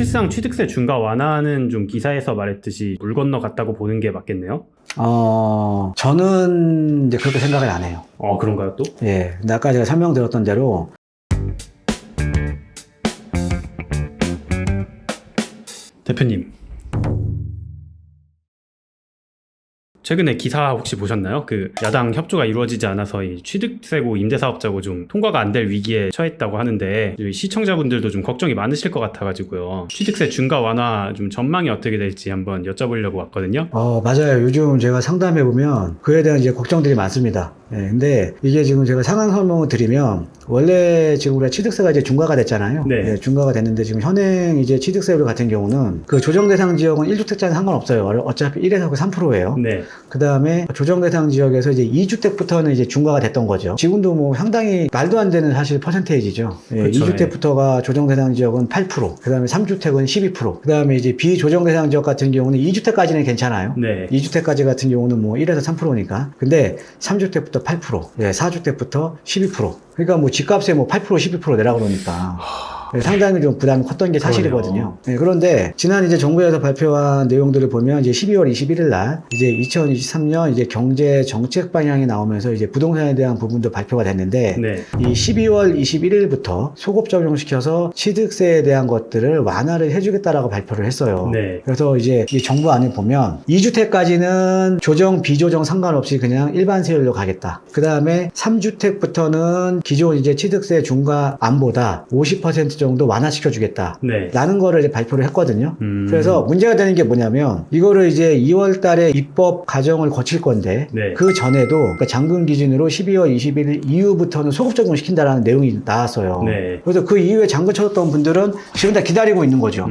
사실상 취득세 중과 완화는 좀 기사에서 말했듯이 물 건너 갔다고 보는 게 맞겠네요? 저는 이제 그렇게 생각을 안 해요. 그런가요 또? 예. 근데 아까 제가 설명드렸던 대로 대표님, 최근에 기사 혹시 보셨나요? 그 야당 협조가 이루어지지 않아서 이 취득세고 임대사업자고 좀 통과가 안 될 위기에 처했다고 하는데 시청자분들도 좀 걱정이 많으실 것 같아가지고요. 취득세 중과 완화 좀 전망이 어떻게 될지 한번 여쭤보려고 왔거든요. 맞아요. 요즘 제가 상담해보면 그에 대한 이제 걱정들이 많습니다. 예, 근데 이게 지금 제가 상황 설명을 드리면 원래 지금 우리가 취득세가 이제 중과가 됐잖아요. 네. 예, 중과가 됐는데 지금 현행 이제 취득세율 같은 경우는 그 조정 대상 지역은 1주택자는 상관없어요. 어차피 1에서 3%예요. 네. 그 다음에 조정 대상 지역에서 이제 2주택부터는 이제 중과가 됐던 거죠. 지금도 뭐 상당히 말도 안 되는 사실 퍼센테이지죠. 예, 그렇죠. 2주택부터가 조정 대상 지역은 8%, 그 다음에 3주택은 12%, 그 다음에 이제 비조정 대상 지역 같은 경우는 2주택까지는 괜찮아요. 네. 2주택까지 같은 경우는 뭐 1에서 3%니까. 근데 3주택부터 8%, 예, 4주택부터 12%. 그러니까 뭐 집값에 뭐 8%, 12% 내라 그러니까. 상당히 좀 부담이 컸던 게 사실이거든요. 네, 그런데 지난 이제 정부에서 발표한 내용들을 보면 이제 12월 21일 날 이제 2023년 이제 경제 정책 방향이 나오면서 이제 부동산에 대한 부분도 발표가 됐는데 네. 이 12월 21일부터 소급 적용시켜서 취득세에 대한 것들을 완화를 해주겠다라고 발표를 했어요. 네. 그래서 이제 이 정부 안에 보면 2주택까지는 조정, 비조정 상관없이 그냥 일반 세율로 가겠다. 그 다음에 3주택부터는 기존 이제 취득세 중과 안보다 50% 정도 완화시켜주겠다. 네. 라는 거를 이제 발표를 했거든요. 그래서 문제가 되는 게 뭐냐면 이거를 이제 2월 달에 입법 과정을 거칠 건데 네. 그 전에도 그러니까 잔금 기준으로 12월 21일 이후부터는 소급 적용시킨다라는 내용이 나왔어요. 네. 그래서 그 이후에 잔금 쳐줬던 분들은 지금 다 기다리고 있는 거죠.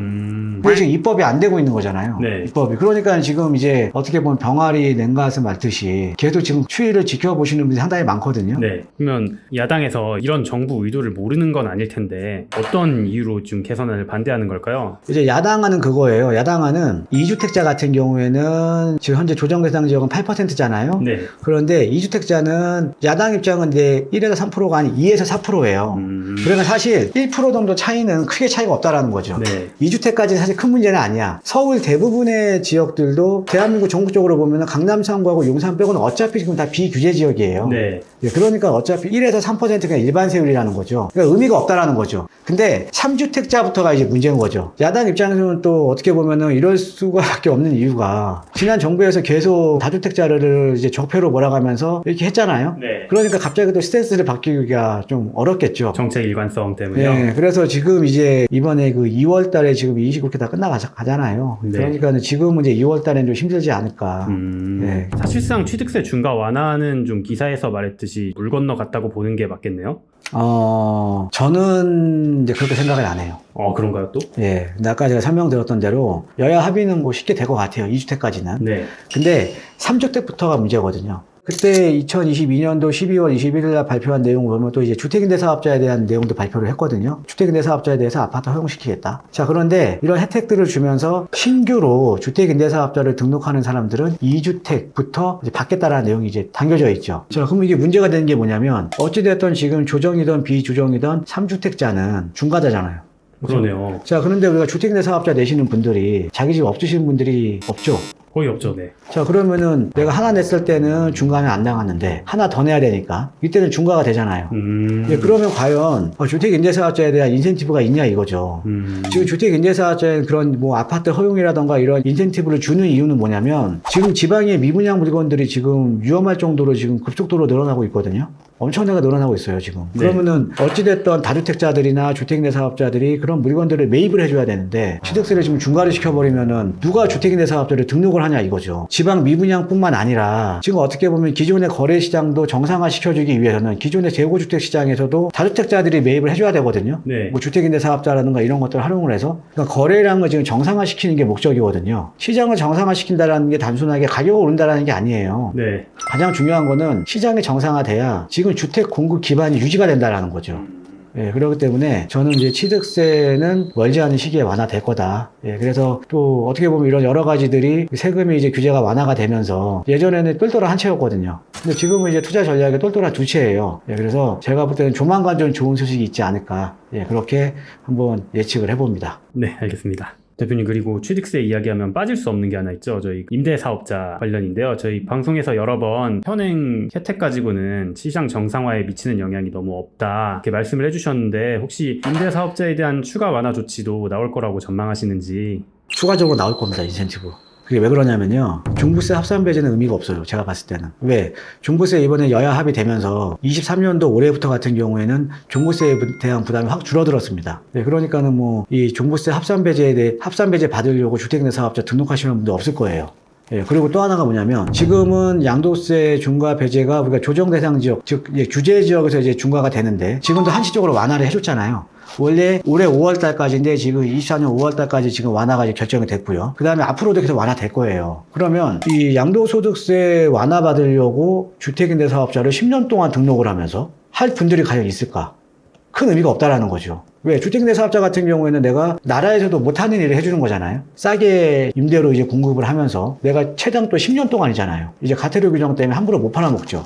근데 지금 입법이 안 되고 있는 거잖아요. 네. 입법이. 그러니까 지금 이제 어떻게 보면 병아리 냉가슴 앓듯이 계속 지금 추이를 지켜보시는 분이 상당히 많거든요. 네. 그러면 야당에서 이런 정부 의도를 모르는 건 아닐 텐데 어떤 이유로 좀 개선을 반대하는 걸까요? 이제 야당안은 그거예요. 야당안은 2주택자 같은 경우에는 지금 현재 조정 대상 지역은 8%잖아요. 네. 그런데 2주택자는 야당 입장은 이제 1에서 3%가 아닌 2에서 4%예요. 그러면 사실 1% 정도 차이는 크게 차이가 없다라는 거죠. 네. 2주택까지는 사실 큰 문제는 아니야. 서울 대부분의 지역들도 대한민국 전국적으로 보면 강남 3구하고 용산 빼고는 어차피 지금 다 비규제 지역이에요. 네. 예, 그러니까 어차피 1에서 3%가 일반 세율이라는 거죠. 그러니까 의미가 없다라는 거죠. 근데 3주택자부터가 이제 문제인 거죠. 야당 입장에서는 또 어떻게 보면은 이럴 수가밖에 없는 이유가 지난 정부에서 계속 다주택자를 이제 적폐로 몰아가면서 이렇게 했잖아요. 네. 그러니까 갑자기 또 스탠스를 바뀌기가 좀 어렵겠죠. 정책 일관성 때문에요. 네, 그래서 지금 이제 이번에 그 2월 달에 지금 이 국회 다 끝나가잖아요. 네. 그러니까 지금은 이제 2월 달에는 좀 힘들지 않을까. 네. 사실상 취득세 중과 완화는 좀 기사에서 말했듯이 물 건너 갔다고 보는 게 맞겠네요? 저는 이제 그렇게 생각을 안 해요. 그런가요 또? 예. 근데 아까 제가 설명드렸던 대로 여야 합의는 뭐 쉽게 될 것 같아요. 2주택까지는. 네. 근데 3주택부터가 문제거든요. 그때 2022년도 12월 21일 날 발표한 내용을 보면 또 이제 주택임대사업자에 대한 내용도 발표를 했거든요. 주택임대사업자에 대해서 아파트 허용시키겠다. 자, 그런데 이런 혜택들을 주면서 신규로 주택임대사업자를 등록하는 사람들은 2주택부터 이제 받겠다라는 내용이 이제 담겨져 있죠. 자, 그럼 이게 문제가 되는 게 뭐냐면 어찌됐든 지금 조정이든 비조정이든 3주택자는 중과자잖아요. 그러네요. 자, 그런데 우리가 주택임대사업자 내시는 분들이 자기 집 없으신 분들이 없죠. 거의 없죠. 네. 자, 그러면은 내가 하나 냈을 때는 중과는 안 나갔는데 하나 더 내야 되니까 이때는 중과가 되잖아요. 예, 그러면 과연 주택임대사업자에 대한 인센티브가 있냐 이거죠. 지금 주택임대사업자에 그런 뭐 아파트 허용이라던가 이런 인센티브를 주는 이유는 뭐냐면 지금 지방의 미분양 물건들이 지금 위험할 정도로 지금 급속도로 늘어나고 있거든요. 엄청나게 늘어나고 있어요, 지금. 네. 그러면은 어찌됐든 다주택자들이나 주택임대사업자들이 그런 물건들을 매입을 해줘야 되는데 취득세를 지금 중과를 시켜버리면은 누가 주택임대사업자를 등록을 하냐 이거죠. 지방 미분양뿐만 아니라 지금 어떻게 보면 기존의 거래 시장도 정상화 시켜주기 위해서는 기존의 재고주택 시장에서도 다주택자들이 매입을 해줘야 되거든요. 네. 뭐 주택임대사업자라든가 이런 것들을 활용을 해서 그러니까 거래량을 지금 정상화 시키는 게 목적이거든요. 시장을 정상화 시킨다라는 게 단순하게 가격을 오른다라는 게 아니에요. 네. 가장 중요한 거는 시장이 정상화돼야 지금 주택 공급 기반이 유지가 된다라는 거죠. 예, 그렇기 때문에 저는 이제 취득세는 멀지 않은 시기에 완화될 거다. 예, 그래서 또 어떻게 보면 이런 여러 가지들이 세금이 이제 규제가 완화가 되면서 예전에는 똘똘한 한 채였거든요. 근데 지금은 이제 투자 전략이 똘똘한 두 채예요. 예, 그래서 제가 볼 때는 조만간 좀 좋은 소식이 있지 않을까. 예, 그렇게 한번 예측을 해봅니다. 네, 알겠습니다. 대표님, 그리고 취득세 이야기하면 빠질 수 없는 게 하나 있죠. 저희 임대사업자 관련인데요. 저희 방송에서 여러 번 현행 혜택 가지고는 시장 정상화에 미치는 영향이 너무 없다 이렇게 말씀을 해주셨는데, 혹시 임대사업자에 대한 추가 완화 조치도 나올 거라고 전망하시는지. 추가적으로 나올 겁니다, 인센티브. 그게 왜 그러냐면요. 종부세 합산 배제는 의미가 없어요. 제가 봤을 때는. 왜? 종부세 이번에 여야 합의되면서 23년도 올해부터 같은 경우에는 종부세에 대한 부담이 확 줄어들었습니다. 네, 그러니까는 뭐 이 종부세 합산 배제에 대해 합산 배제 받으려고 주택임대 사업자 등록하시는 분도 없을 거예요. 예, 그리고 또 하나가 뭐냐면 지금은 양도세 중과 배제가 우리가 조정 대상 지역, 즉 규제 지역에서 이제 중과가 되는데 지금도 한시적으로 완화를 해줬잖아요. 원래 올해 5월 달까지인데 지금 24년 5월 달까지 지금 완화가 이제 결정이 됐고요. 그 다음에 앞으로도 계속 완화될 거예요. 그러면 이 양도소득세 완화 받으려고 주택임대 사업자를 10년 동안 등록을 하면서 할 분들이 과연 있을까? 큰 의미가 없다라는 거죠. 왜? 주택임대 사업자 같은 경우에는 내가 나라에서도 못하는 일을 해주는 거잖아요. 싸게 임대로 이제 공급을 하면서 내가 최장 또 10년 동안이잖아요. 이제 가태료 규정 때문에 함부로 못 팔아먹죠.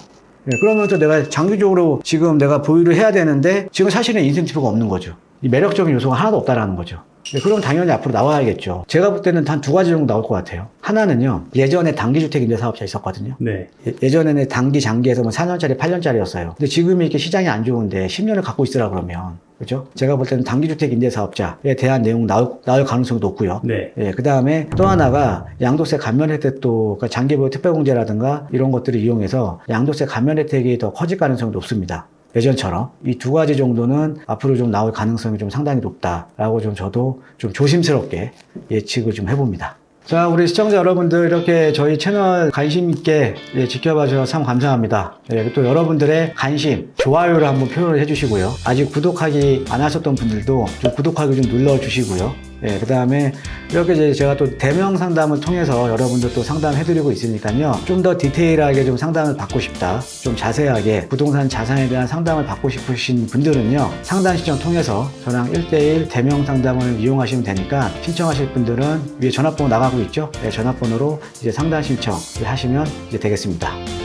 네, 그러면서 내가 장기적으로 지금 내가 보유를 해야 되는데 지금 사실은 인센티브가 없는 거죠. 이 매력적인 요소가 하나도 없다라는 거죠. 네, 그럼 당연히 앞으로 나와야겠죠. 제가 볼 때는 한 두 가지 정도 나올 것 같아요. 하나는요, 예전에 단기주택 임대사업자 있었거든요. 네. 예전에는 단기, 장기에서 뭐 4년짜리, 8년짜리였어요. 근데 지금 이렇게 시장이 안 좋은데 10년을 갖고 있으라 그러면, 그죠? 제가 볼 때는 단기주택 임대사업자에 대한 내용 나올 가능성이 높고요. 네. 예, 그 다음에 또 하나가 양도세 감면 혜택도, 그러니까 장기보유 특별공제라든가 이런 것들을 이용해서 양도세 감면 혜택이 더 커질 가능성이 높습니다. 예전처럼 이 두 가지 정도는 앞으로 좀 나올 가능성이 좀 상당히 높다라고 좀 저도 좀 조심스럽게 예측을 좀 해봅니다. 자, 우리 시청자 여러분들 이렇게 저희 채널 관심 있게 지켜봐 주셔서 참 감사합니다. 또 여러분들의 관심, 좋아요를 한번 표현을 해주시고요. 아직 구독하기 안 하셨던 분들도 좀 구독하기 좀 눌러주시고요. 그 다음에 이렇게 이제 제가 또 대면 상담을 통해서 여러분들 또 상담해드리고 있으니까요. 좀 더 디테일하게 좀 상담을 받고 싶다. 좀 자세하게 부동산 자산에 대한 상담을 받고 싶으신 분들은요. 상담 신청 통해서 저랑 1대1 대면 상담을 이용하시면 되니까 신청하실 분들은 위에 전화번호 나가고 있죠. 전화번호로 이제 상담 신청 하시면 이제 되겠습니다.